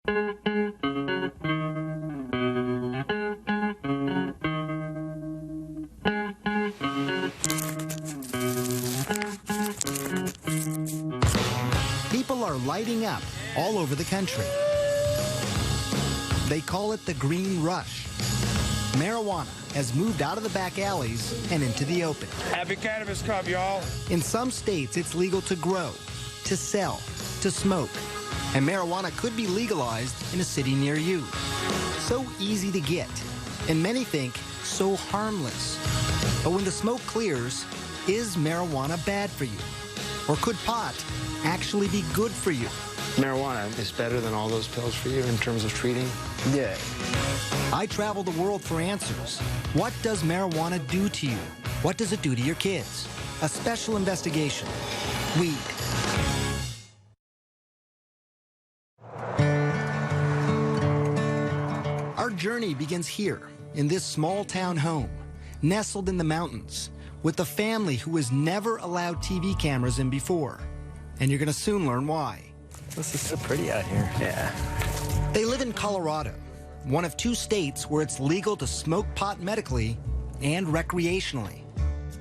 People are lighting up all over the country. They call it the green rush. Marijuana has moved out of the back alleys and into the open. Happy Cannabis Cup, y'all. In some states, it's legal to grow, to sell, to smoke. And marijuana could be legalized in a city near you. So easy to get, and many think so harmless. But when the smoke clears, is marijuana bad for you? Or could pot actually be good for you? Marijuana is better than all those pills for you in terms of treating? Yeah. I travel the world for answers. What does marijuana do to you? What does it do to your kids? A special investigation. Weed. Our journey begins here, in this small town home, nestled in the mountains, with a family who has never allowed TV cameras in before. And you're going to soon learn why. This is so pretty out here. Yeah. They live in Colorado, one of 2 states where it's legal to smoke pot medically and recreationally.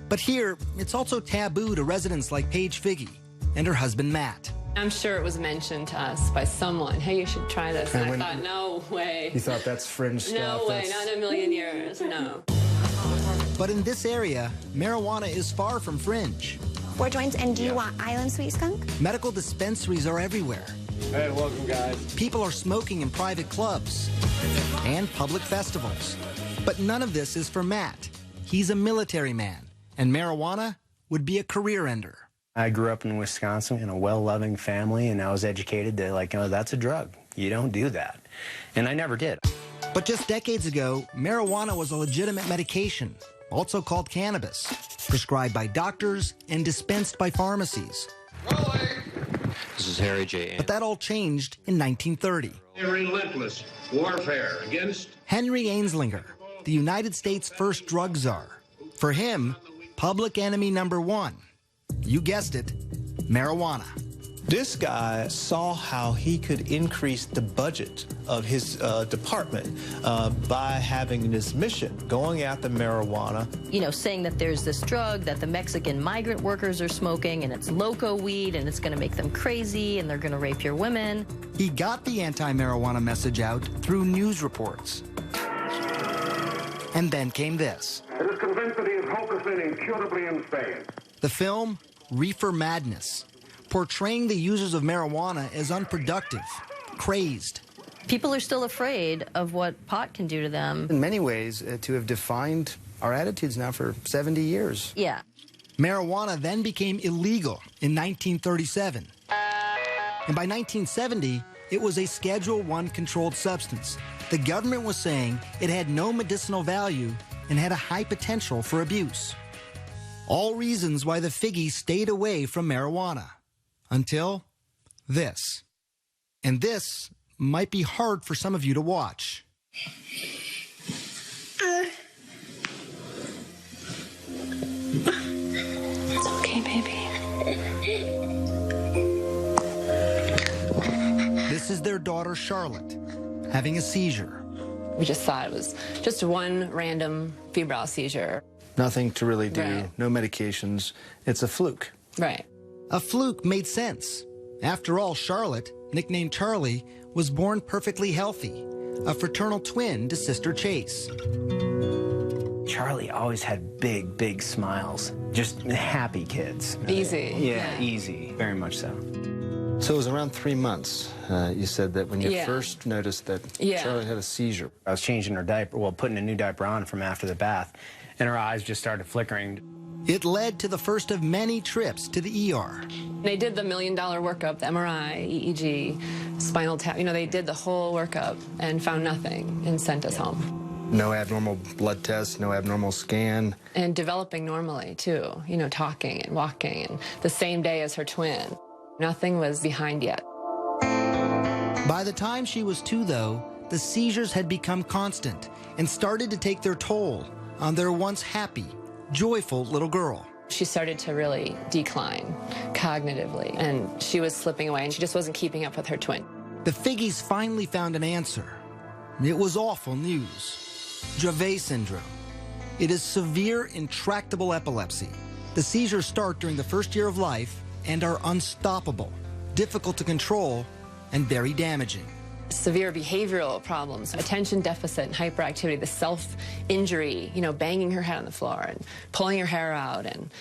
But here, it's also taboo to residents like Paige Figge and her husband, Matt. I'm sure it was mentioned to us by someone, hey, you should try this. And I thought, no way. You thought that's fringe stuff? No way, not in a million years, no. But in this area, marijuana is far from fringe. 4 joints, and do you want Island Sweet Skunk? Medical dispensaries are everywhere. Hey, welcome, guys. People are smoking in private clubs and public festivals. But none of this is for Matt. He's a military man, and marijuana would be a career ender. I grew up in Wisconsin in a well-loving family, and I was educated that, like, that's a drug. You don't do that. And I never did. But just decades ago, marijuana was a legitimate medication, also called cannabis, prescribed by doctors and dispensed by pharmacies. This is Harry J. But that all changed in 1930. A relentless warfare against Henry Anslinger, the United States' first drug czar. For him, public enemy number 1, you guessed it, marijuana. This guy saw how he could increase the budget of his department by having this mission, going after marijuana. You know, saying that there's this drug that the Mexican migrant workers are smoking, and it's loco weed, and it's going to make them crazy, and they're going to rape your women. He got the anti-marijuana message out through news reports. And then came this. It is convinced that he is hopelessly and incurably insane. The film, Reefer Madness, portraying the users of marijuana as unproductive, crazed. People are still afraid of what pot can do to them. In many ways, to have defined our attitudes now for 70 years. Yeah. Marijuana then became illegal in 1937. And by 1970, it was a Schedule I controlled substance. The government was saying it had no medicinal value and had a high potential for abuse. All reasons why the Figgies stayed away from marijuana. Until this. And this might be hard for some of you to watch. It's okay, baby. This is their daughter, Charlotte, having a seizure. We just thought it was just one random febrile seizure. Nothing to really do, Right. no medications. It's a fluke. Right. A fluke made sense. After all, Charlotte, nicknamed Charlie, was born perfectly healthy, a fraternal twin to sister Chase. Charlie always had big, big smiles. Just happy kids. Easy. Yeah, easy. Very much so. So it was around 3 months, you said, that when you Yeah. first noticed that Yeah. Charlotte had a seizure. I was changing her diaper, well, putting a new diaper on from after the bath, and her eyes just started flickering. It led to the first of many trips to the ER. They did the $1 million workup, the MRI, EEG, spinal tap. You know, they did the whole workup and found nothing and sent us home. No abnormal blood test, no abnormal scan. And developing normally, too. You know, talking and walking, and the same day as her twin. Nothing was behind yet. By the time she was 2, though, the seizures had become constant and started to take their toll on their once happy, joyful little girl. She started to really decline cognitively, and she was slipping away, and she just wasn't keeping up with her twin. The Figgies finally found an answer. It was awful news. Dravet syndrome. It is severe, intractable epilepsy. The seizures start during the first year of life and are unstoppable, difficult to control, and very damaging. Severe behavioral problems, attention deficit and hyperactivity, the self-injury, banging her head on the floor and pulling her hair out, and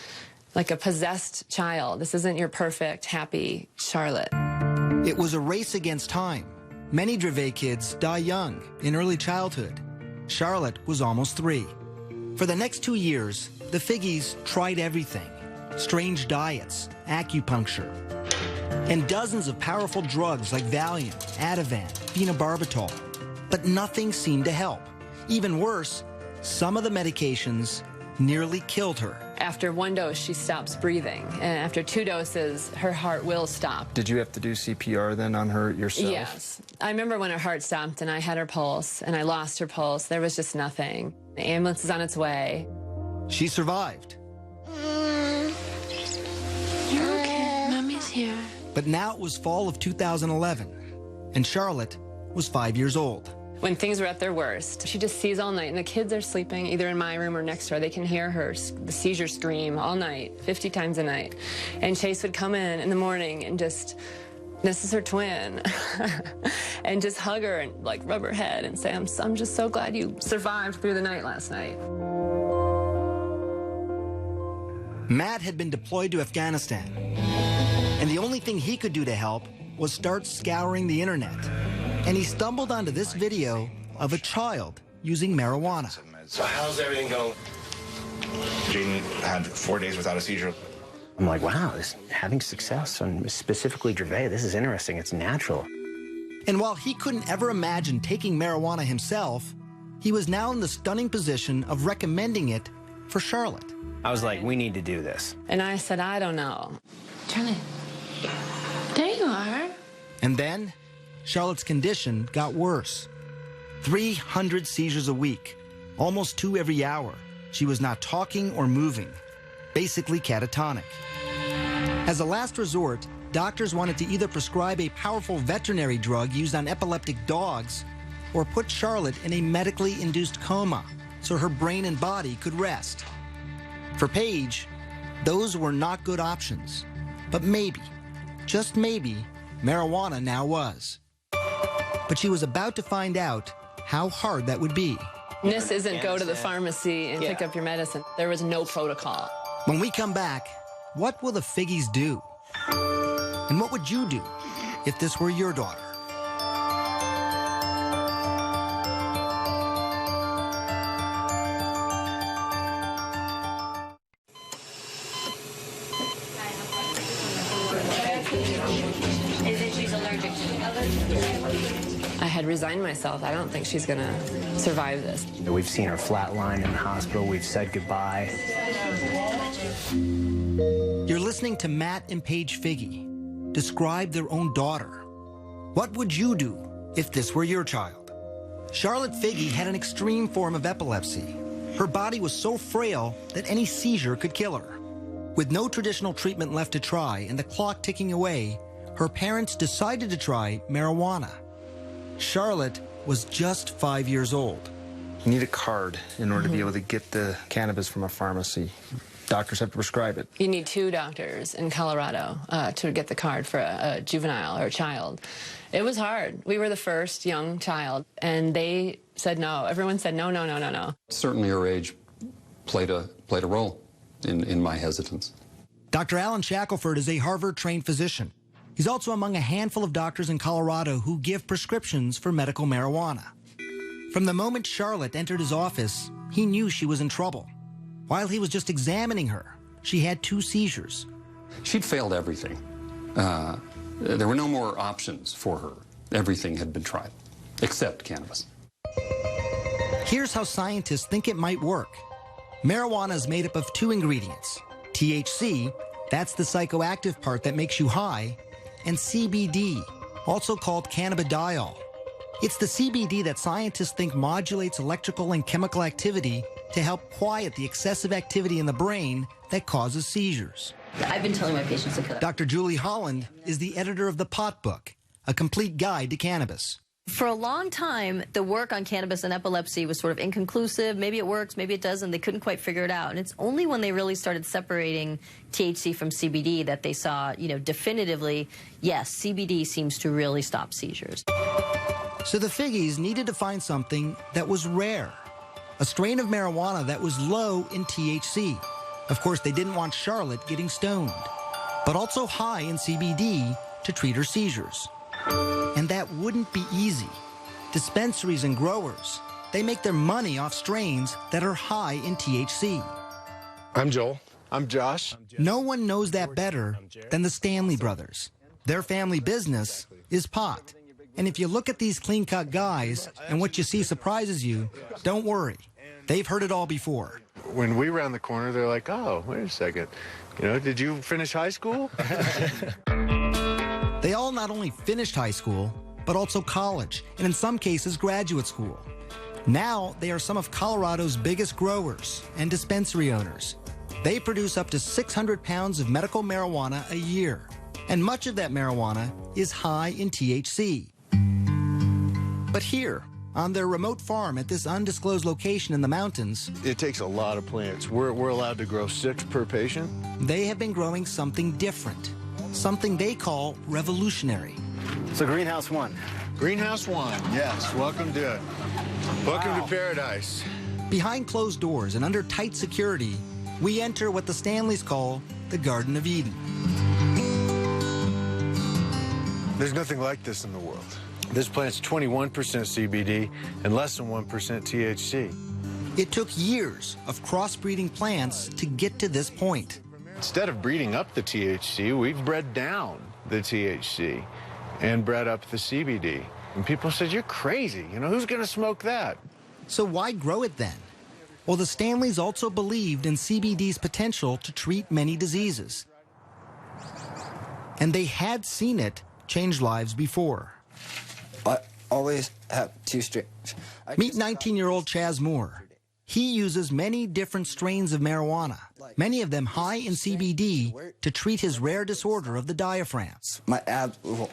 like a possessed child. This isn't your perfect, happy Charlotte. It was a race against time. Many Dravet kids die young, in early childhood. Charlotte was almost 3. For the next 2 years, the Figgies tried everything. Strange diets, acupuncture, and dozens of powerful drugs like Valium, Ativan, phenobarbital. But nothing seemed to help. Even worse, some of the medications nearly killed her. After 1 dose, she stops breathing. And after 2 doses, her heart will stop. Did you have to do CPR then on her yourself? Yes. I remember when her heart stopped and I had her pulse and I lost her pulse. There was just nothing. The ambulance is on its way. She survived. You're okay. Mommy's here. But now it was fall of 2011, and Charlotte was 5 years old. When things were at their worst, she just sees all night, and the kids are sleeping either in my room or next door. They can hear her, the seizure scream all night, 50 times a night. And Chase would come in the morning and just, this is her twin, and just hug her and like rub her head and say, I'm just so glad you survived through the night last night. Matt had been deployed to Afghanistan, and the only thing he could do to help was start scouring the internet. And he stumbled onto this video of a child using marijuana. So how's everything going? Jaden had 4 days without a seizure. I'm like, wow, this having success on specifically Dravet, this is interesting. It's natural. And while he couldn't ever imagine taking marijuana himself, he was now in the stunning position of recommending it for Charlotte. I was like, we need to do this. And I said, I don't know. Charlotte, there you are. And then Charlotte's condition got worse. 300 seizures a week, almost 2 every hour. She was not talking or moving, basically catatonic. As a last resort, doctors wanted to either prescribe a powerful veterinary drug used on epileptic dogs or put Charlotte in a medically induced coma so her brain and body could rest. For Paige, those were not good options. But maybe, just maybe, marijuana now was. But she was about to find out how hard that would be. This isn't go to the pharmacy and pick up your medicine. There was no protocol. When we come back, what will the Figgies do? And what would you do if this were your daughter? I had resigned myself. I don't think she's going to survive this. We've seen her flatline in the hospital. We've said goodbye. You're listening to Matt and Paige Figgy describe their own daughter. What would you do if this were your child? Charlotte Figgy had an extreme form of epilepsy. Her body was so frail that any seizure could kill her. With no traditional treatment left to try and the clock ticking away, her parents decided to try marijuana. Charlotte was just 5 years old. You need a card in order to be able to get the cannabis from a pharmacy. Doctors have to prescribe it. You need 2 doctors in Colorado to get the card for a juvenile or a child. It was hard. We were the first young child, and they said no. Everyone said no, no, no, no, no. Certainly her age played a role in my hesitance. Dr. Alan Shackelford is a Harvard-trained physician. He's also among a handful of doctors in Colorado who give prescriptions for medical marijuana. From the moment Charlotte entered his office, he knew she was in trouble. While he was just examining her, she had 2 seizures. She'd failed everything. There were no more options for her. Everything had been tried, except cannabis. Here's how scientists think it might work. Marijuana is made up of 2 ingredients. THC, that's the psychoactive part that makes you high, and CBD, also called cannabidiol. It's the CBD that scientists think modulates electrical and chemical activity to help quiet the excessive activity in the brain that causes seizures. I've been telling my patients to cut. Dr. Julie Holland is the editor of The Pot Book, A Complete Guide to Cannabis. For a long time, the work on cannabis and epilepsy was sort of inconclusive. Maybe it works, maybe it doesn't. They couldn't quite figure it out. And it's only when they really started separating THC from CBD that they saw, definitively, yes, CBD seems to really stop seizures. So the Figgies needed to find something that was rare, a strain of marijuana that was low in THC. Of course, they didn't want Charlotte getting stoned, but also high in CBD to treat her seizures. And that wouldn't be easy. Dispensaries and growers, they make their money off strains that are high in THC. I'm Joel. I'm Josh. No one knows that better than the Stanley brothers. Their family business is pot. And if you look at these clean-cut guys and what you see surprises you, don't worry. They've heard it all before. When we round the corner, they're like, oh, wait a second. Did you finish high school? They all not only finished high school, but also college, and in some cases, graduate school. Now, they are some of Colorado's biggest growers and dispensary owners. They produce up to 600 pounds of medical marijuana a year, and much of that marijuana is high in THC. But here, on their remote farm at this undisclosed location in the mountains, It takes a lot of plants. We're allowed to grow 6 per patient. they have been growing something different, something they call revolutionary. So Greenhouse 1. Greenhouse 1, yes. Welcome to paradise. Behind closed doors and under tight security, we enter what the Stanleys call the Garden of Eden. There's nothing like this in the world. This plant's 21% CBD and less than 1% THC. It took years of crossbreeding plants to get to this point. Instead of breeding up the THC, we've bred down the THC and bred up the CBD. And people said, you're crazy. Who's going to smoke that? So why grow it then? Well, the Stanleys also believed in CBD's potential to treat many diseases. And they had seen it change lives before. I always have 2 strains. Meet 19-year-old Chaz Moore. He uses many different strains of marijuana, many of them high in CBD, to treat his rare disorder of the diaphragm. My abs will,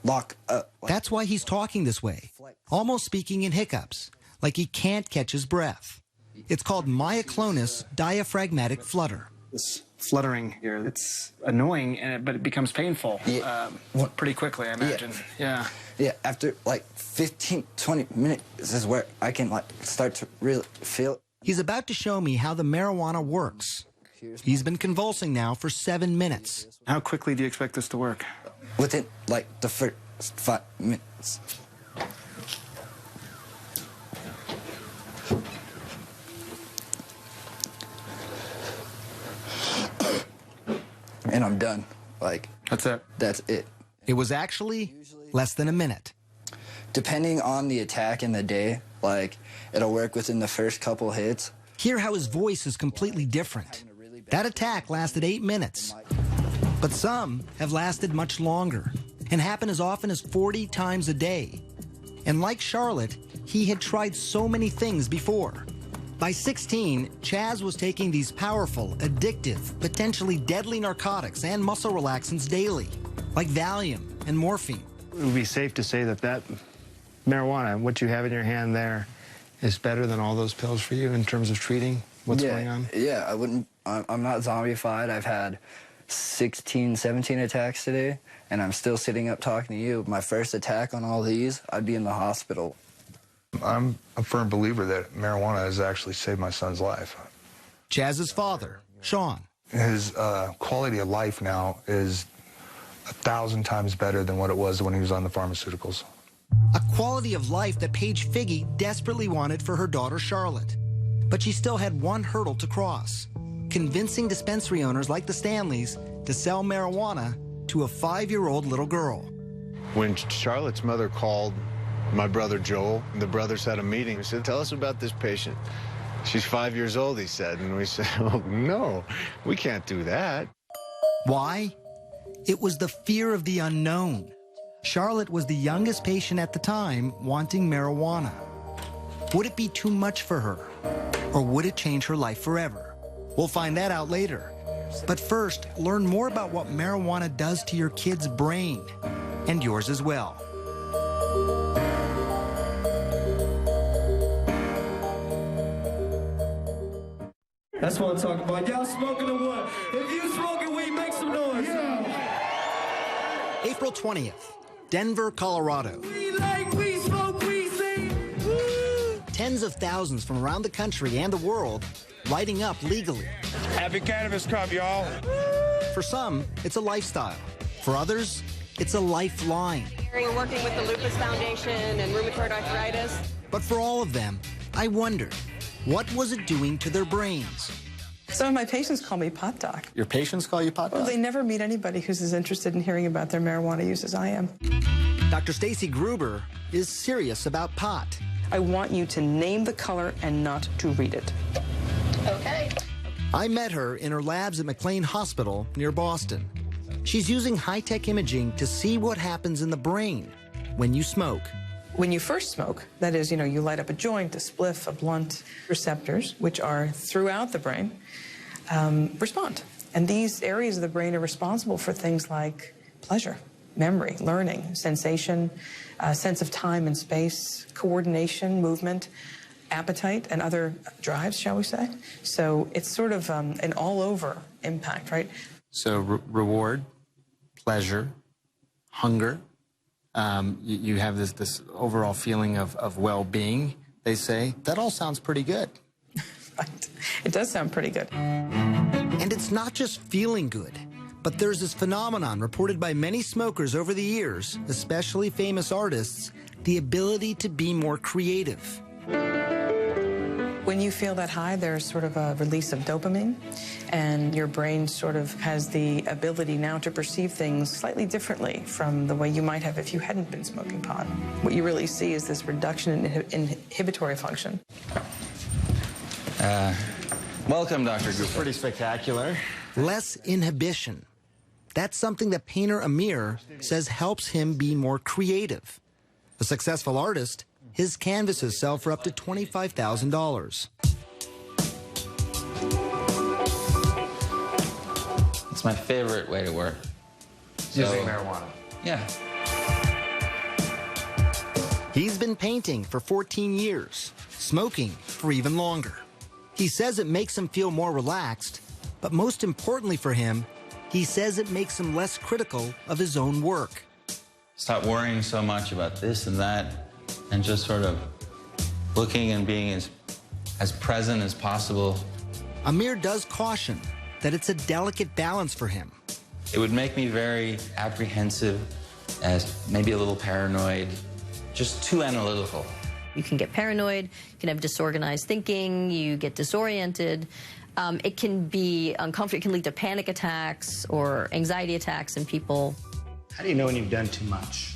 lock up. That's why he's talking this way, almost speaking in hiccups, like he can't catch his breath. It's called myoclonus diaphragmatic flutter. This fluttering here, it's annoying, but it becomes painful pretty quickly, I imagine. Yeah. Yeah, after 15, 20 minutes is where I can start to really feel it. He's about to show me how the marijuana works. He's been convulsing now for 7 minutes. How quickly do you expect this to work? Within the first 5 minutes. And I'm done. That's it. That's it. It was actually less than a minute. Depending on the attack in the day, it'll work within the first couple hits. Hear how his voice is completely different. That attack lasted 8 minutes. But some have lasted much longer and happen as often as 40 times a day. And like Charlotte, he had tried so many things before. By 16, Chaz was taking these powerful, addictive, potentially deadly narcotics and muscle relaxants daily, like Valium and morphine. It would be safe to say that marijuana, what you have in your hand there, is better than all those pills for you in terms of treating what's going on? Yeah, I'm not zombified. I've had 16, 17 attacks today, and I'm still sitting up talking to you. My first attack on all these, I'd be in the hospital. I'm a firm believer that marijuana has actually saved my son's life. Chaz's father, Sean. His quality of life now is 1,000 times better than what it was when he was on the pharmaceuticals. A quality of life that Paige Figge desperately wanted for her daughter Charlotte. But she still had one hurdle to cross: convincing dispensary owners like the Stanleys to sell marijuana to a 5-year-old little girl. When Charlotte's mother called my brother Joel, the brothers had a meeting. He said, tell us about this patient. She's 5 years old, he said. And we said, oh, no, we can't do that. Why? It was the fear of the unknown. Charlotte was the youngest patient at the time wanting marijuana. Would it be too much for her? Or would it change her life forever? We'll find that out later. But first, learn more about what marijuana does to your kid's brain. and yours as well. That's what I'm talking about. Y'all smoking or what? If you smoking weed, make some noise. Yeah. April 20th, Denver, Colorado. We like we smoke, we sing. Woo. Tens of thousands from around the country and the world lighting up legally. Happy Cannabis Cup, y'all. For some, it's a lifestyle. For others, it's a lifeline. We're working with the Lupus Foundation and rheumatoid arthritis. But for all of them, I wonder, what was it doing to their brains? Some of my patients call me pot doc. Your patients call you pot doc? Well, they never meet anybody who's as interested in hearing about their marijuana use as I am. Dr. Stacy Gruber is serious about pot. I want you to name the color and not to read it. Okay. I met her in her labs at McLean Hospital near Boston. She's using high-tech imaging to see what happens in the brain when you smoke. When you first smoke, that is, you light up a joint, a spliff, a blunt, receptors, which are throughout the brain, respond. And these areas of the brain are responsible for things like pleasure, memory, learning, sensation, sense of time and space, coordination, movement, appetite, and other drives, shall we say. So it's sort of an all-over impact, right? So reward, pleasure, hunger. You have this overall feeling of well-being, they say. That all sounds pretty good. Right. It does sound pretty good. And it's not just feeling good, but there's this phenomenon reported by many smokers over the years, especially famous artists, the ability to be more creative. When you feel that high, there's sort of a release of dopamine, and your brain sort of has the ability now to perceive things slightly differently from the way you might have if you hadn't been smoking pot. What you really see is this reduction in inhibitory function. Welcome, Dr. Gupta. Pretty spectacular. Less inhibition. That's something that painter Amir says helps him be more creative. A successful artist, his canvases sell for up to $25,000. It's my favorite way to work. Using marijuana. Yeah. He's been painting for 14 years, smoking for even longer. He says it makes him feel more relaxed, but most importantly for him, he says it makes him less critical of his own work. Stop worrying so much about this and that, and just sort of looking and being as present as possible. Amir does caution that it's a delicate balance for him. It would make me very apprehensive, as maybe a little paranoid, just too analytical. You can get paranoid, you can have disorganized thinking, you get disoriented. It can be uncomfortable, it can lead to panic attacks or anxiety attacks in people. How do you know when you've done too much?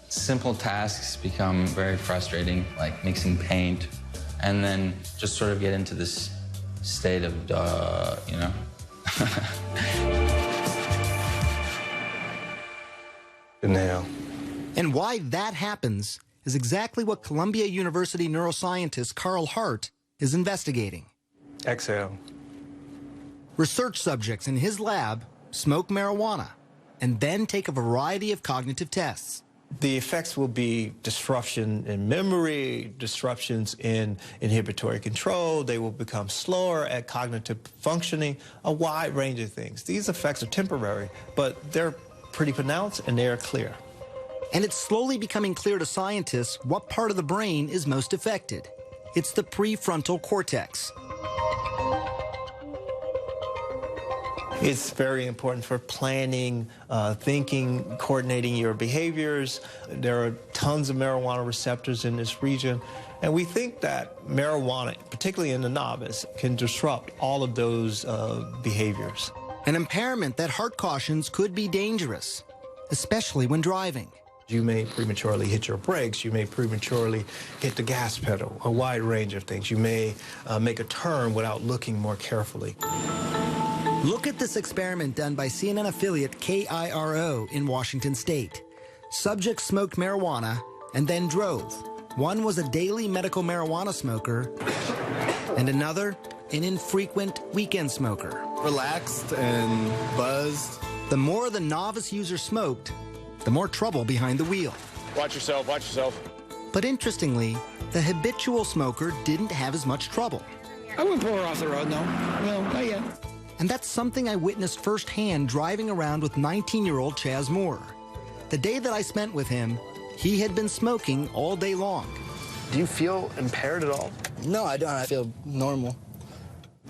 Simple tasks become very frustrating, like mixing paint, and then just sort of get into this state of you know? Inhale. And why that happens is exactly what Columbia University neuroscientist Carl Hart is investigating. Exhale. Research subjects in his lab smoke marijuana and then take a variety of cognitive tests. The effects will be disruption in memory, disruptions in inhibitory control. They will become slower at cognitive functioning, a wide range of things. These effects are temporary, but they're pretty pronounced and they are clear. And it's slowly becoming clear to scientists what part of the brain is most affected. It's the prefrontal cortex. It's very important for planning, thinking, coordinating your behaviors. There are tons of marijuana receptors in this region. And we think that marijuana, particularly in the novice, can disrupt all of those behaviors. An impairment that Hart cautions could be dangerous, especially when driving. You may prematurely hit your brakes. You may prematurely hit the gas pedal, a wide range of things. You may make a turn without looking more carefully. Look at this experiment done by CNN affiliate KIRO in Washington State. Subjects smoked marijuana and then drove. One was a daily medical marijuana smoker, and another, an infrequent weekend smoker. Relaxed and buzzed. The the more the novice user smoked, the more trouble behind the wheel. Watch yourself, watch yourself. But interestingly, the habitual smoker didn't have as much trouble. I wouldn't pull her off the road, no. No, not yet. And that's something I witnessed firsthand driving around with 19-year-old Chaz Moore. The day that I spent with him, he had been smoking all day long. Do you feel impaired at all? No, I don't. I feel normal.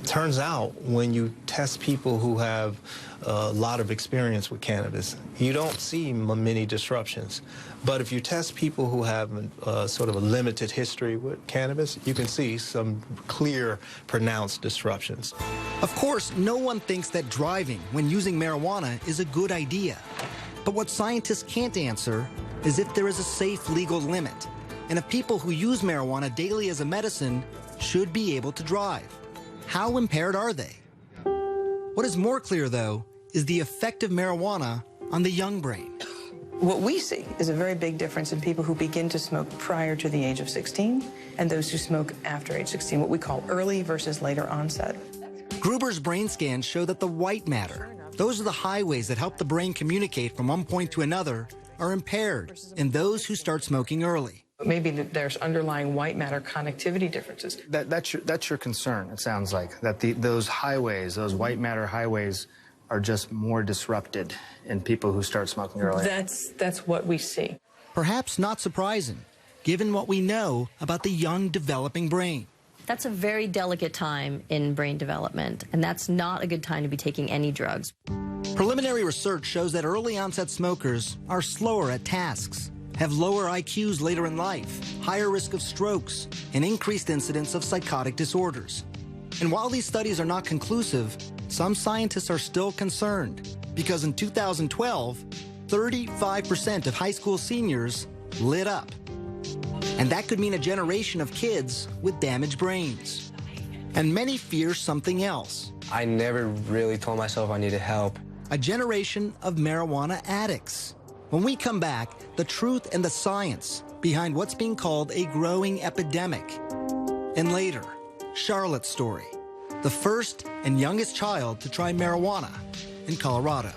Turns out when you test people who have a lot of experience with cannabis, you don't see many disruptions. But if you test people who have sort of a limited history with cannabis, you can see some clear, pronounced disruptions. Of course, no one thinks that driving when using marijuana is a good idea. But what scientists can't answer is if there is a safe legal limit, and if people who use marijuana daily as a medicine should be able to drive. How impaired are they? What is more clear, though, is the effect of marijuana on the young brain. What we see is a very big difference in people who begin to smoke prior to the age of 16 and those who smoke after age 16, what we call early versus later onset. Gruber's brain scans show that the white matter, those are the highways that help the brain communicate from one point to another, are impaired in those who start smoking early. Maybe there's underlying white matter connectivity differences. That's your concern, it sounds like, that those highways, those white matter highways, are just more disrupted in people who start smoking early. That's what we see. Perhaps not surprising, given what we know about the young developing brain. That's a very delicate time in brain development, and that's not a good time to be taking any drugs. Preliminary research shows that early onset smokers are slower at tasks, have lower IQs later in life, higher risk of strokes, and increased incidence of psychotic disorders. And while these studies are not conclusive, some scientists are still concerned because in 2012, 35% of high school seniors lit up. And that could mean a generation of kids with damaged brains. And many fear something else. I never really told myself I needed help. A generation of marijuana addicts. When we come back, the truth and the science behind what's being called a growing epidemic. And later, Charlotte's story, the first and youngest child to try marijuana in Colorado.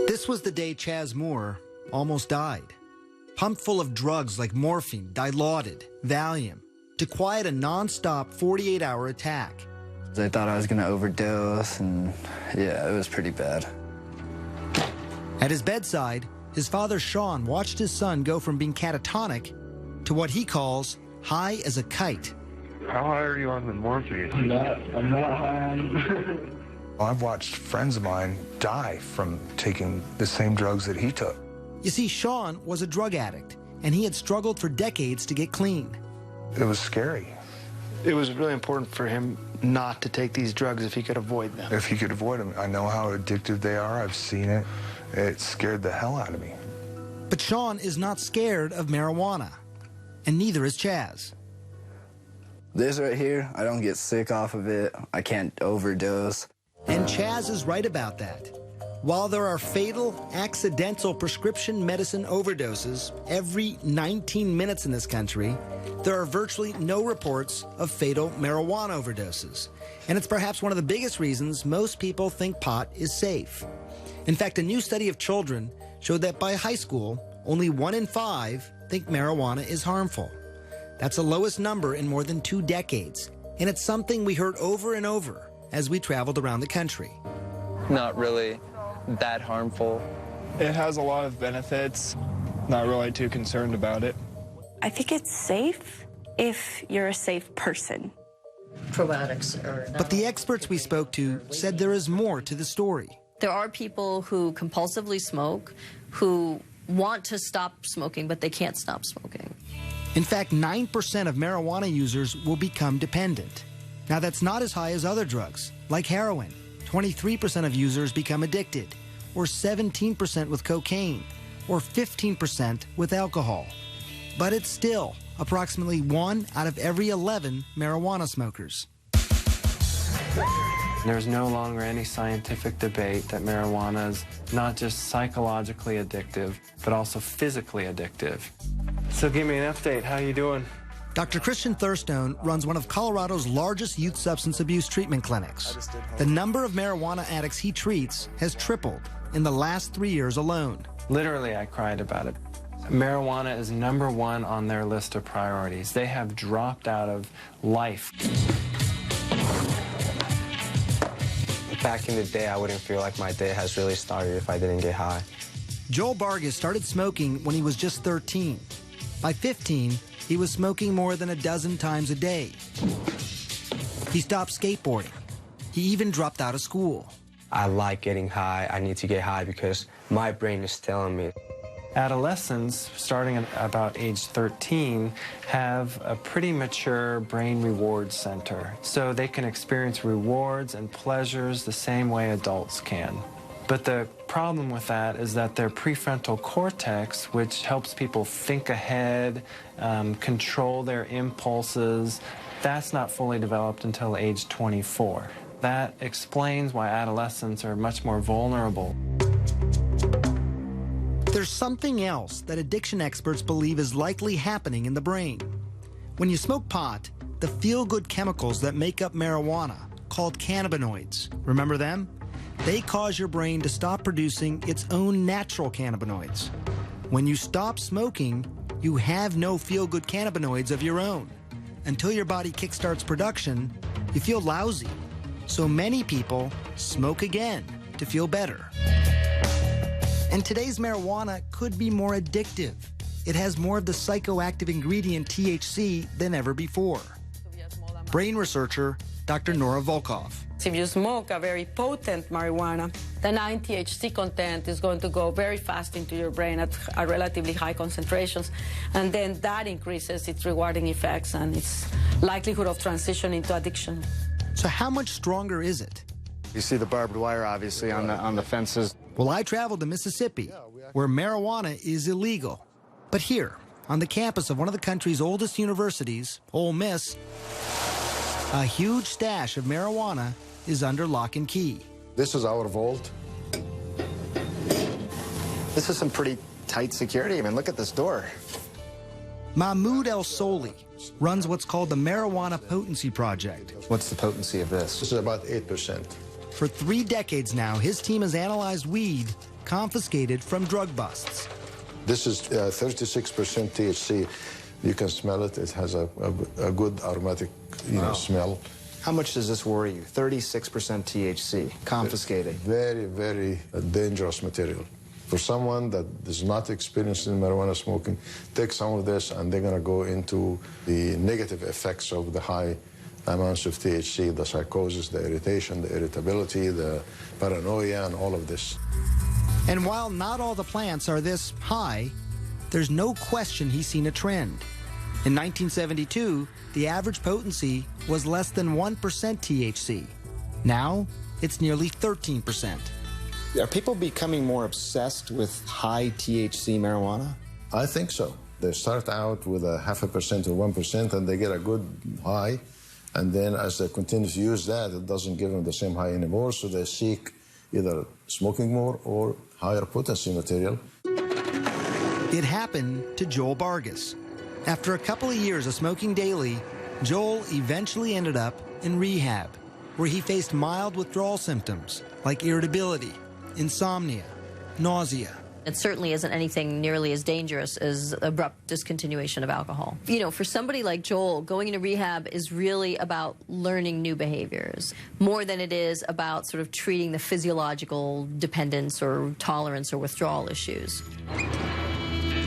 This was the day Chaz Moore almost died. Pumped full of drugs like morphine, Dilaudid, Valium, to quiet a non-stop 48-hour attack. I thought I was going to overdose, and yeah, it was pretty bad. At his bedside, his father Sean watched his son go from being catatonic to what he calls high as a kite. How high are you on the morphine? I'm not high. I've watched friends of mine die from taking the same drugs that he took. You see, Sean was a drug addict, and he had struggled for decades to get clean. It was scary. It was really important for him not to take these drugs if he could avoid them. If he could avoid them. I know how addictive they are. I've seen it. It scared the hell out of me. But Sean is not scared of marijuana, and neither is Chaz. This right here, I don't get sick off of it. I can't overdose. And Chaz is right about that. While there are fatal, accidental prescription medicine overdoses every 19 minutes in this country, there are virtually no reports of fatal marijuana overdoses. And it's perhaps one of the biggest reasons most people think pot is safe. In fact, a new study of children showed that by high school, only 1 in 5 think marijuana is harmful. That's the lowest number in more than 2 decades. And it's something we heard over and over as we traveled around the country. Not really that harmful. It has a lot of benefits. Not really too concerned about it. I think it's safe if you're a safe person. Probiotics are... But the experts we spoke to said there is more to the story. There are people who compulsively smoke, who want to stop smoking, but they can't stop smoking. In fact, 9% of marijuana users will become dependent. Now, that's not as high as other drugs, like heroin. 23% of users become addicted, or 17% with cocaine, or 15% with alcohol. But it's still approximately 1 out of every 11 marijuana smokers. There's no longer any scientific debate that marijuana is not just psychologically addictive, but also physically addictive. So give me an update. How you doing? Dr. Christian Thurstone runs one of Colorado's largest youth substance abuse treatment clinics. The number of marijuana addicts he treats has tripled in the last 3 years alone. Literally, I cried about it. Marijuana is #1 on their list of priorities. They have dropped out of life. Back in the day, I wouldn't feel like my day has really started if I didn't get high. Joel Vargas started smoking when he was just 13. By 15, he was smoking more than a dozen times a day. He stopped skateboarding. He even dropped out of school. I like getting high. I need to get high because my brain is telling me. Adolescents, starting at about age 13, have a pretty mature brain reward center, so they can experience rewards and pleasures the same way adults can. But the problem with that is that their prefrontal cortex, which helps people think ahead, control their impulses, that's not fully developed until age 24. That explains why adolescents are much more vulnerable. There's something else that addiction experts believe is likely happening in the brain. When you smoke pot, the feel-good chemicals that make up marijuana, called cannabinoids, remember them? They cause your brain to stop producing its own natural cannabinoids. When you stop smoking, you have no feel-good cannabinoids of your own. Until your body kickstarts production, you feel lousy. So many people smoke again to feel better. And today's marijuana could be more addictive. It has more of the psychoactive ingredient THC than ever before. Brain researcher Dr. Nora Volkov. If you smoke a very potent marijuana, the 9-THC content is going to go very fast into your brain at relatively high concentrations, and then that increases its rewarding effects and its likelihood of transition into addiction. So how much stronger is it? You see the barbed wire, obviously, on the fences. Well, I traveled to Mississippi, where marijuana is illegal. But here, on the campus of one of the country's oldest universities, Ole Miss, a huge stash of marijuana is under lock and key. This is our vault. This is some pretty tight security. I mean, look at this door. Mahmoud El Soli runs what's called the Marijuana Potency Project. What's the potency of this? This is about 8%. For 3 decades now, his team has analyzed weed confiscated from drug busts. This is 36% THC. You can smell it. It has a good aromatic smell. How much does this worry you? 36% THC, confiscated. Very, very dangerous material. For someone that is not experienced in marijuana smoking, take some of this and they're going to go into the negative effects of the high amounts of THC, the psychosis, the irritation, the irritability, the paranoia, and all of this. And while not all the plants are this high, there's no question he's seen a trend. In 1972, the average potency was less than 1% THC. Now, it's nearly 13%. Are people becoming more obsessed with high THC marijuana? I think so. They start out with a 0.5% or 1%, and they get a good high. And then as they continue to use that, it doesn't give them the same high anymore, so they seek either smoking more or higher potency material. It happened to Joel Vargas. After a couple of years of smoking daily, Joel eventually ended up in rehab, where he faced mild withdrawal symptoms like irritability, insomnia, nausea. It certainly isn't anything nearly as dangerous as abrupt discontinuation of alcohol. You know, for somebody like Joel, going into rehab is really about learning new behaviors, more than it is about sort of treating the physiological dependence or tolerance or withdrawal issues.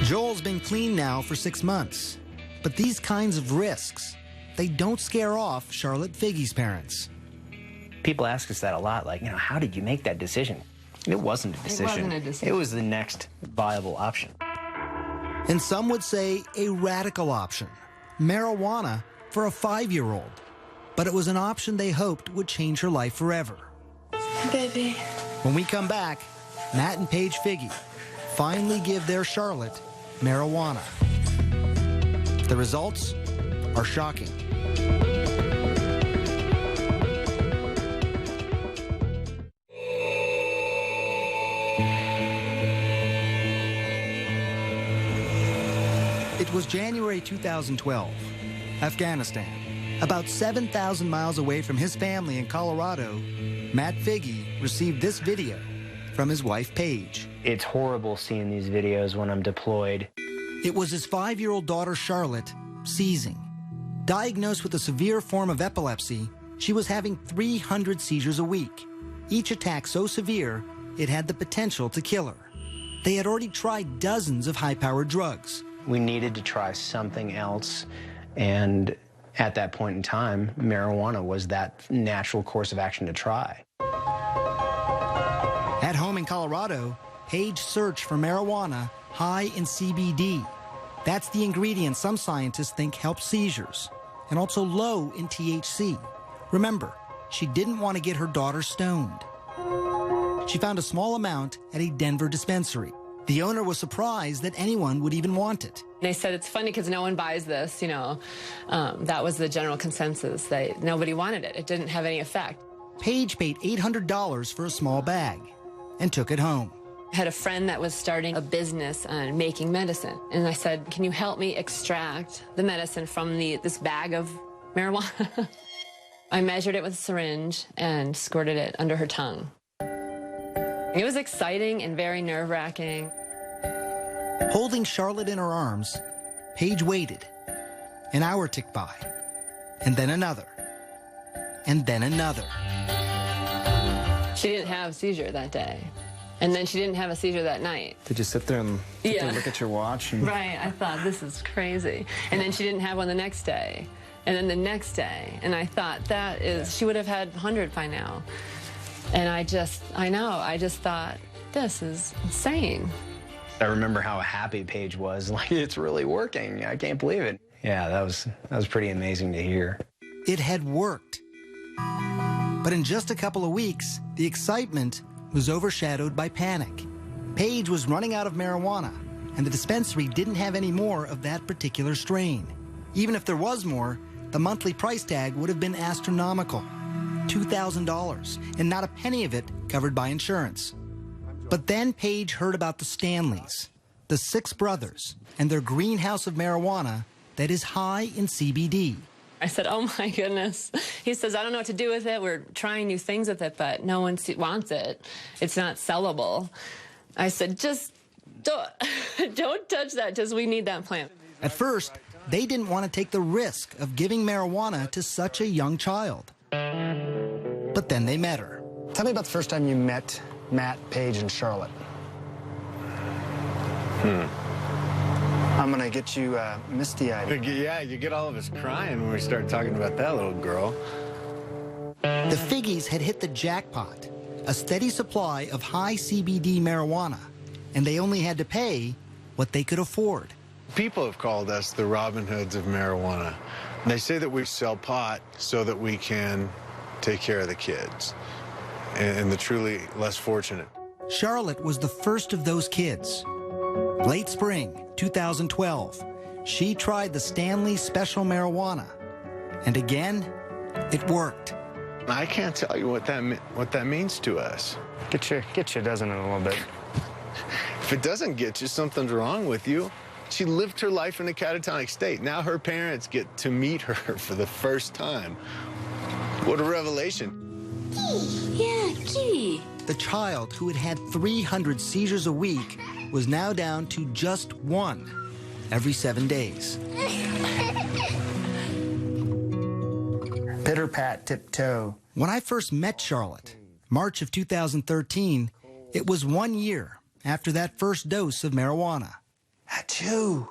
Joel's been clean now for 6 months, but these kinds of risks, they don't scare off Charlotte Figge's parents. People ask us that a lot, like, how did you make that decision? It wasn't a decision. It wasn't a decision. It was the next viable option. And some would say a radical option, marijuana for a 5-year-old. But it was an option they hoped would change her life forever. Baby. When we come back, Matt and Paige Figge finally give their Charlotte marijuana. The results are shocking. was January 2012. Afghanistan. About 7,000 miles away from his family in Colorado, Matt Figge received this video from his wife, Paige. It's horrible seeing these videos when I'm deployed. It was his 5-year-old daughter, Charlotte, seizing. Diagnosed with a severe form of epilepsy, she was having 300 seizures a week. Each attack so severe, it had the potential to kill her. They had already tried dozens of high-powered drugs. We needed to try something else, and at that point in time, marijuana was that natural course of action to try. At home in Colorado, Paige searched for marijuana high in CBD. That's the ingredient some scientists think helps seizures, and also low in THC. Remember, she didn't want to get her daughter stoned. She found a small amount at a Denver dispensary. The owner was surprised that anyone would even want it. They said it's funny because no one buys this, you know. That was the general consensus. Nobody wanted it. It didn't have any effect. Paige paid $800 for a small bag and took it home. I had a friend that was starting a business on making medicine. And I said, can you help me extract the medicine from this bag of marijuana? I measured it with a syringe and squirted it under her tongue. It was exciting and very nerve-wracking. Holding Charlotte in her arms, Paige waited. An hour ticked by, and then another, and then another. She didn't have a seizure that day. And then she didn't have a seizure that night. Did you sit there and look at your watch? And... Right, I thought, this is crazy. And then she didn't have one the next day. And then the next day. And I thought, she would have had 100 by now. And I just thought, this is insane. I remember how happy Paige was. Like, it's really working. I can't believe it. Yeah, that was pretty amazing to hear. It had worked. But in just a couple of weeks, the excitement was overshadowed by panic. Paige was running out of marijuana, and the dispensary didn't have any more of that particular strain. Even if there was more, the monthly price tag would have been astronomical. $2,000, and not a penny of it covered by insurance. But then Paige heard about the Stanleys, the 6 brothers, and their greenhouse of marijuana that is high in CBD. I said, oh my goodness. He says, I don't know what to do with it. We're trying new things with it, but no one wants it. It's not sellable. I said, just don't touch that, just we need that plant. At first, they didn't want to take the risk of giving marijuana to such a young child. But then they met her. Tell me about the first time you met Matt, Paige, and Charlotte. I'm gonna get you misty-eyed. Yeah, you get all of us crying when we start talking about that little girl. The Figges had hit the jackpot, a steady supply of high CBD marijuana, and they only had to pay what they could afford. People have called us the Robin Hoods of marijuana. They say that we sell pot so that we can take care of the kids and the truly less fortunate. Charlotte was the first of those kids. Late spring 2012, she tried the Stanley Special Marijuana, and again, it worked. I can't tell you what that means to us. Get you, doesn't it, a little bit? If it doesn't get you, something's wrong with you. She lived her life in a catatonic state. Now her parents get to meet her for the first time. What a revelation. Yeah, kitty. The child who had had 300 seizures a week was now down to just 1 every 7 days. Pitter pat, tiptoe. When I first met Charlotte, March of 2013, it was 1 year after that first dose of marijuana. Achoo!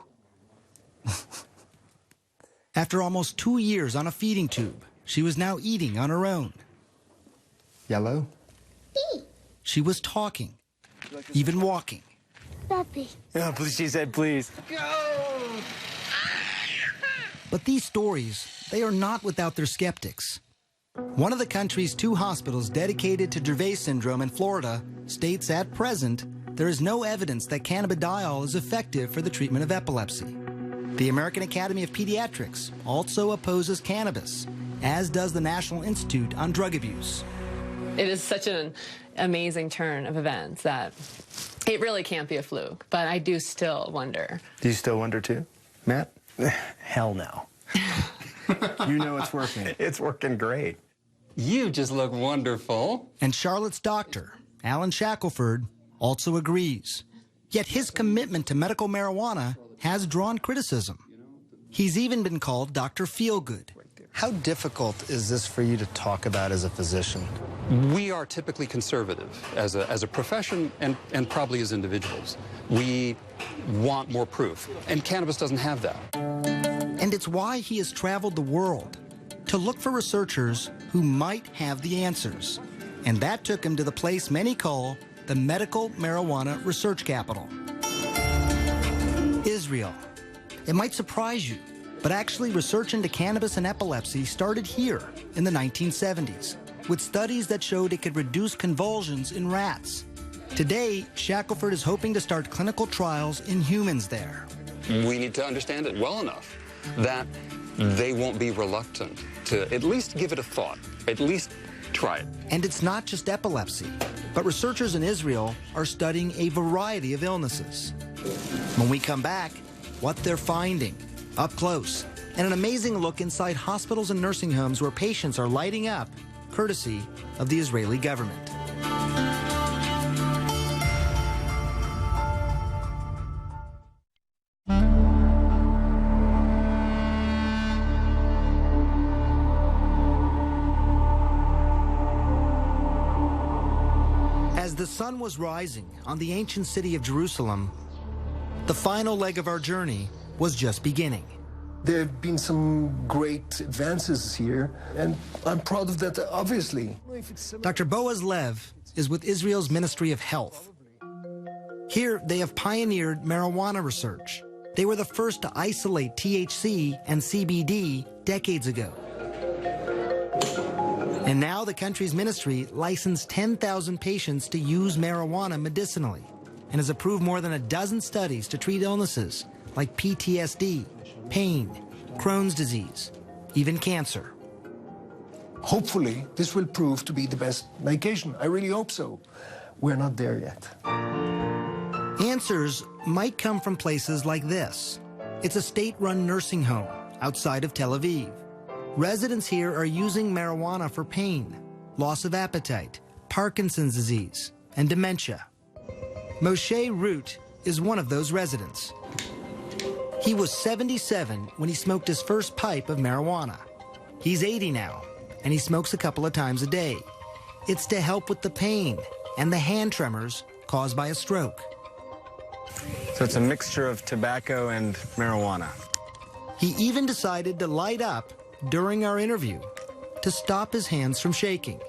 After almost 2 years on a feeding tube, she was now eating on her own. Yellow? She was talking, even walking. Puppy. Oh, please, she said, please. But these stories, they are not without their skeptics. One of the country's 2 hospitals dedicated to Dravet syndrome in Florida states at present there is no evidence that cannabidiol is effective for the treatment of epilepsy. The American Academy of Pediatrics also opposes cannabis, as does the National Institute on Drug Abuse. It is such an amazing turn of events that it really can't be a fluke, but I do still wonder. Do you still wonder, too? Matt? Hell no. You know it's working. It's working great. You just look wonderful. And Charlotte's doctor, Alan Shackelford, also agrees. Yet his commitment to medical marijuana has drawn criticism. He's even been called Dr. Feelgood. How difficult is this for you to talk about as a physician? We are typically conservative as a profession and probably as individuals. We want more proof, and cannabis doesn't have that. And it's why he has traveled the world to look for researchers who might have the answers. And that took him to the place many call the medical marijuana research capital. Israel. It might surprise you, but actually research into cannabis and epilepsy started here in the 1970s, with studies that showed it could reduce convulsions in rats. Today, Shackelford is hoping to start clinical trials in humans there. We need to understand it well enough that they won't be reluctant to at least give it a thought, at least try it. And it's not just epilepsy, but researchers in Israel are studying a variety of illnesses. When we come back, what they're finding, up close, and an amazing look inside hospitals and nursing homes where patients are lighting up, courtesy of the Israeli government. As the sun was rising on the ancient city of Jerusalem, the final leg of our journey was just beginning. There have been some great advances here, and I'm proud of that, obviously. Dr. Boaz Lev is with Israel's Ministry of Health. Here, they have pioneered marijuana research. They were the first to isolate THC and CBD decades ago. And now the country's ministry licensed 10,000 patients to use marijuana medicinally and has approved more than a dozen studies to treat illnesses like PTSD, pain, Crohn's disease, even cancer. Hopefully, this will prove to be the best medication. I really hope so. We're not there yet. Answers might come from places like this. It's a state-run nursing home outside of Tel Aviv. Residents here are using marijuana for pain, loss of appetite, Parkinson's disease, and dementia. Moshe Root is one of those residents. He was 77 when he smoked his first pipe of marijuana. He's 80 now, and he smokes a couple of times a day. It's to help with the pain and the hand tremors caused by a stroke. So it's a mixture of tobacco and marijuana. He even decided to light up during our interview to stop his hands from shaking.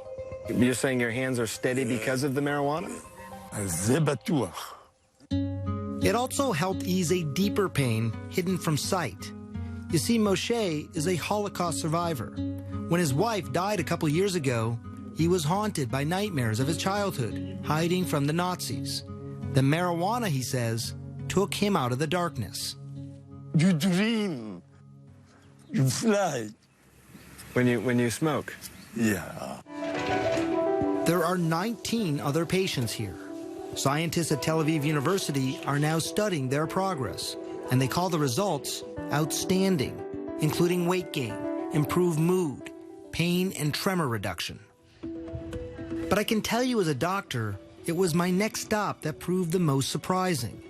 You're saying your hands are steady because of the marijuana? It also helped ease a deeper pain hidden from sight. You see, Moshe is a Holocaust survivor. When his wife died a couple years ago, he was haunted by nightmares of his childhood, hiding from the Nazis. The marijuana, he says, took him out of the darkness. You dream. You fly. When you smoke? Yeah. There are 19 other patients here. Scientists at Tel Aviv University are now studying their progress, and they call the results outstanding, including weight gain, improved mood, pain and tremor reduction. But I can tell you as a doctor, it was my next stop that proved the most surprising.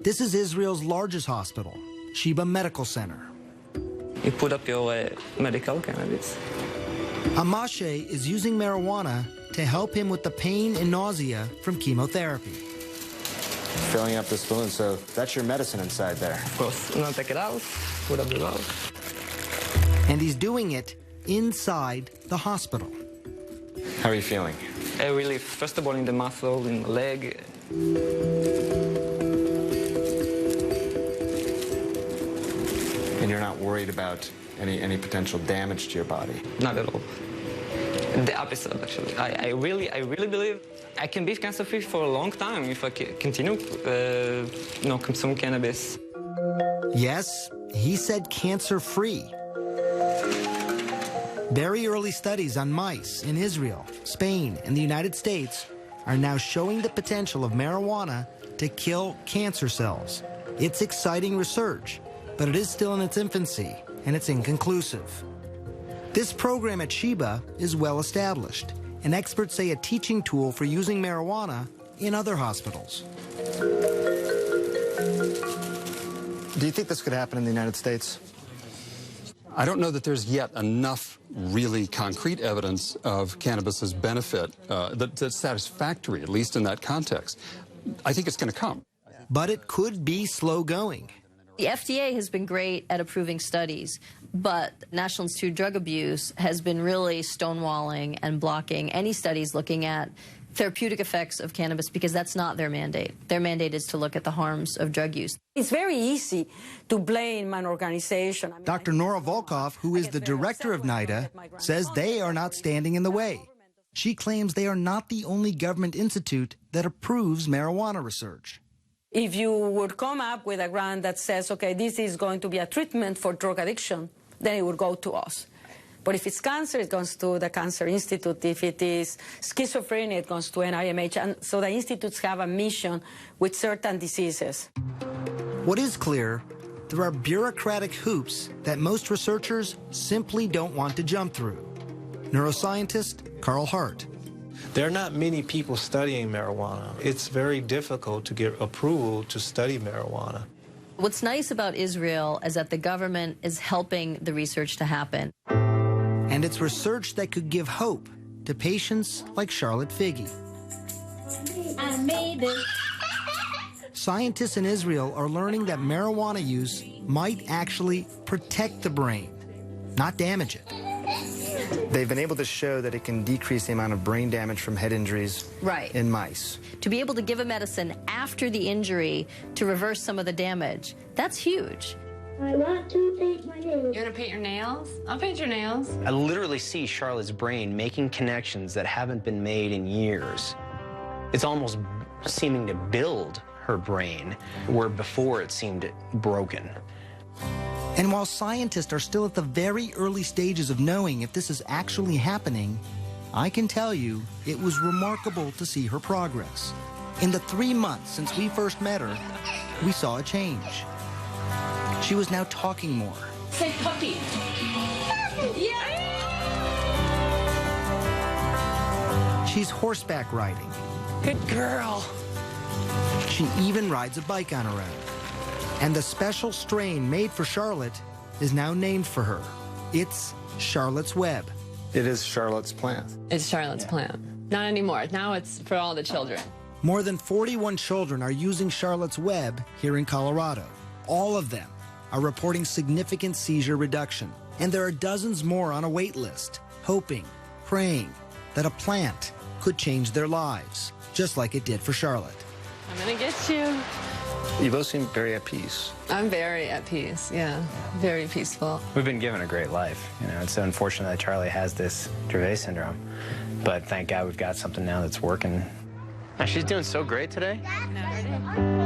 This is Israel's largest hospital, Sheba Medical Center. You put up your medical cannabis. Amashe is using marijuana to help him with the pain and nausea from chemotherapy. Filling up this balloon, so that's your medicine inside there. Of course. Now take it out, put up the valve. And he's doing it inside the hospital. How are you feeling? A relief, first of all, in the muscle, in the leg. And you're not worried about any potential damage to your body? Not at all. The opposite, actually. I really believe I can be cancer-free for a long time if I continue, consume cannabis. Yes, he said cancer-free. Very early studies on mice in Israel, Spain, and the United States are now showing the potential of marijuana to kill cancer cells. It's exciting research, but it is still in its infancy, and it's inconclusive. This program at Sheba is well established, and experts say a teaching tool for using marijuana in other hospitals. Do you think this could happen in the United States? I don't know that there's yet enough really concrete evidence of cannabis's benefit that's satisfactory, at least in that context. I think it's going to come. But it could be slow going. The FDA has been great at approving studies, but National Institute of Drug Abuse has been really stonewalling and blocking any studies looking at therapeutic effects of cannabis because that's not their mandate. Their mandate is to look at the harms of drug use. It's very easy to blame an organization. Dr. Nora Volkov, who is the director of NIDA, says they are not standing in the way. She claims they are not the only government institute that approves marijuana research. If you would come up with a grant that says, okay, this is going to be a treatment for drug addiction, then it would go to us. But if it's cancer, it goes to the Cancer Institute. If it is schizophrenia, it goes to NIMH. And so the institutes have a mission with certain diseases. What is clear, there are bureaucratic hoops that most researchers simply don't want to jump through. Neuroscientist Carl Hart. There are not many people studying marijuana. It's very difficult to get approval to study marijuana. What's nice about Israel is that the government is helping the research to happen. And it's research that could give hope to patients like Charlotte Figge. I made it. Scientists in Israel are learning that marijuana use might actually protect the brain, not damage it. They've been able to show that it can decrease the amount of brain damage from head injuries in mice. To be able to give a medicine after the injury to reverse some of the damage, that's huge. I want to paint my nails. You want to paint your nails? I'll paint your nails. I literally see Charlotte's brain making connections that haven't been made in years. It's almost seeming to build her brain, where before it seemed broken. And while scientists are still at the very early stages of knowing if this is actually happening, I can tell you it was remarkable to see her progress. In the 3 months since we first met her, we saw a change. She was now talking more. Say puppy. Yeah. She's horseback riding. Good girl. She even rides a bike on her own. And the special strain made for Charlotte is now named for her. It's Charlotte's Web. It is Charlotte's plant. It's Charlotte's plant. Not anymore. Now it's for all the children. More than 41 children are using Charlotte's Web here in Colorado. All of them are reporting significant seizure reduction. And there are dozens more on a wait list, hoping, praying that a plant could change their lives, just like it did for Charlotte. I'm gonna get you. You both seem very at peace. I'm very at peace, yeah. Very peaceful. We've been given a great life. You know, it's unfortunate that Charlie has this Dravet syndrome, but thank God we've got something now that's working. And she's doing so great today. Yeah.